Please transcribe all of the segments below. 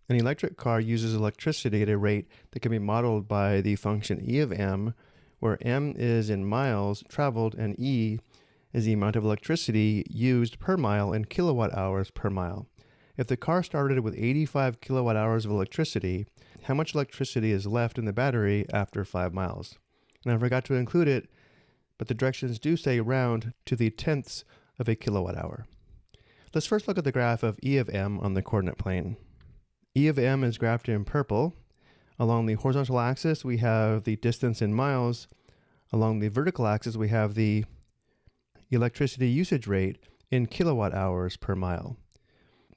An electric car uses electricity at a rate that can be modeled by the function E of m, where m is in miles traveled and E is the amount of electricity used per mile in kilowatt hours per mile. If the car started with 85 kilowatt hours of electricity, how much electricity is left in the battery after 5 miles? And I forgot to include it, but the directions do say round to the tenths of a kilowatt hour. Let's first look at the graph of E of m on the coordinate plane. E of m is graphed in purple. Along the horizontal axis, we have the distance in miles. Along the vertical axis, we have the electricity usage rate in kilowatt hours per mile.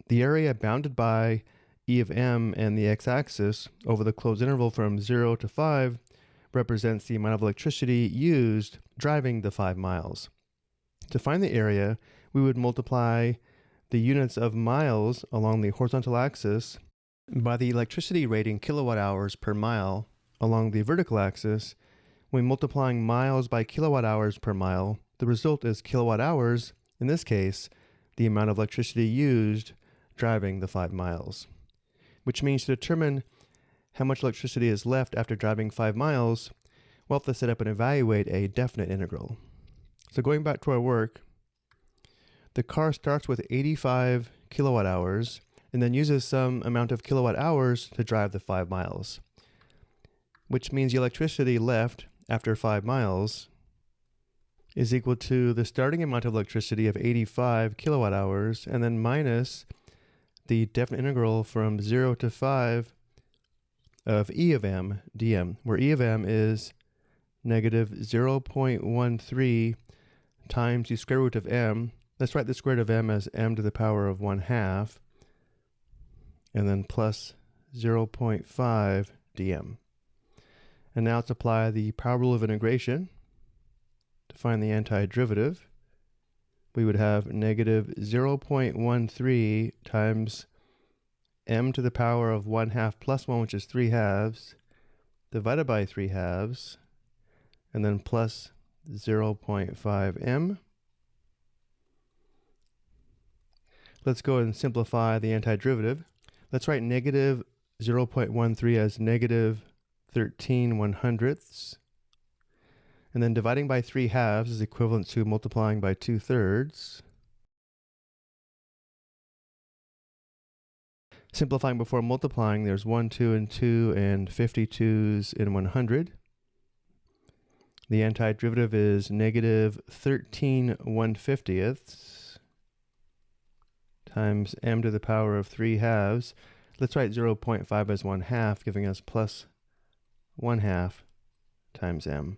The area bounded by E of m and the x-axis over the closed interval from 0 to 5 represents the amount of electricity used driving the 5 miles. To find the area, we would multiply the units of miles along the horizontal axis by the electricity rate in kilowatt hours per mile along the vertical axis. When multiplying miles by kilowatt hours per mile, the result is kilowatt hours, in this case, the amount of electricity used driving the 5 miles. Which means to determine how much electricity is left after driving 5 miles, we'll have to set up and evaluate a definite integral. So going back to our work, the car starts with 85 kilowatt hours and then uses some amount of kilowatt hours to drive the 5 miles, which means the electricity left after 5 miles is equal to the starting amount of electricity of 85 kilowatt hours and then minus the definite integral from 0 to 5 of E of m dm, where E of m is negative 0.13 times the square root of m. Let's write the square root of m as m to the power of 1/2, and then plus 0.5 dm. And now let's apply the power rule of integration to find the antiderivative. We would have negative 0.13 times m to the power of 1/2 plus 1, which is 3/2, divided by 3/2, and then plus 0.5 m. Let's go and simplify the antiderivative. Let's write negative 0.13 as negative 13/100ths. And then dividing by 3/2 is equivalent to multiplying by 2/3. Simplifying before multiplying, there's 1, 2, and 2, and 52s in 100. The antiderivative is negative 13/150ths times m to the power of 3/2. Let's write 0.5 as 1/2, giving us plus 1/2 times m.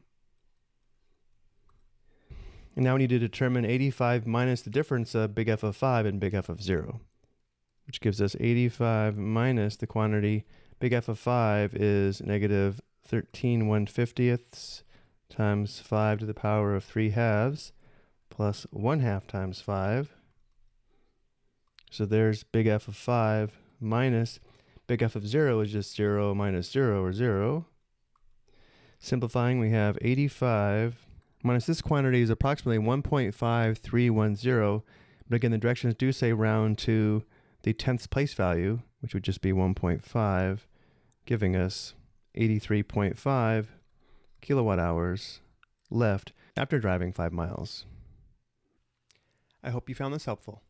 And now we need to determine 85 minus the difference of big F of 5 and big F of 0, which gives us 85 minus the quantity big F of 5 is negative 13/150ths times 5 to the power of 3/2 plus 1/2 times 5. So there's big F of 5 minus big F of 0 is just 0 minus 0, or 0. Simplifying, we have 85 minus this quantity is approximately 1.5310, but again, the directions do say round to the 10th place value, which would just be 1.5, giving us 83.5 kilowatt hours left after driving 5 miles. I hope you found this helpful.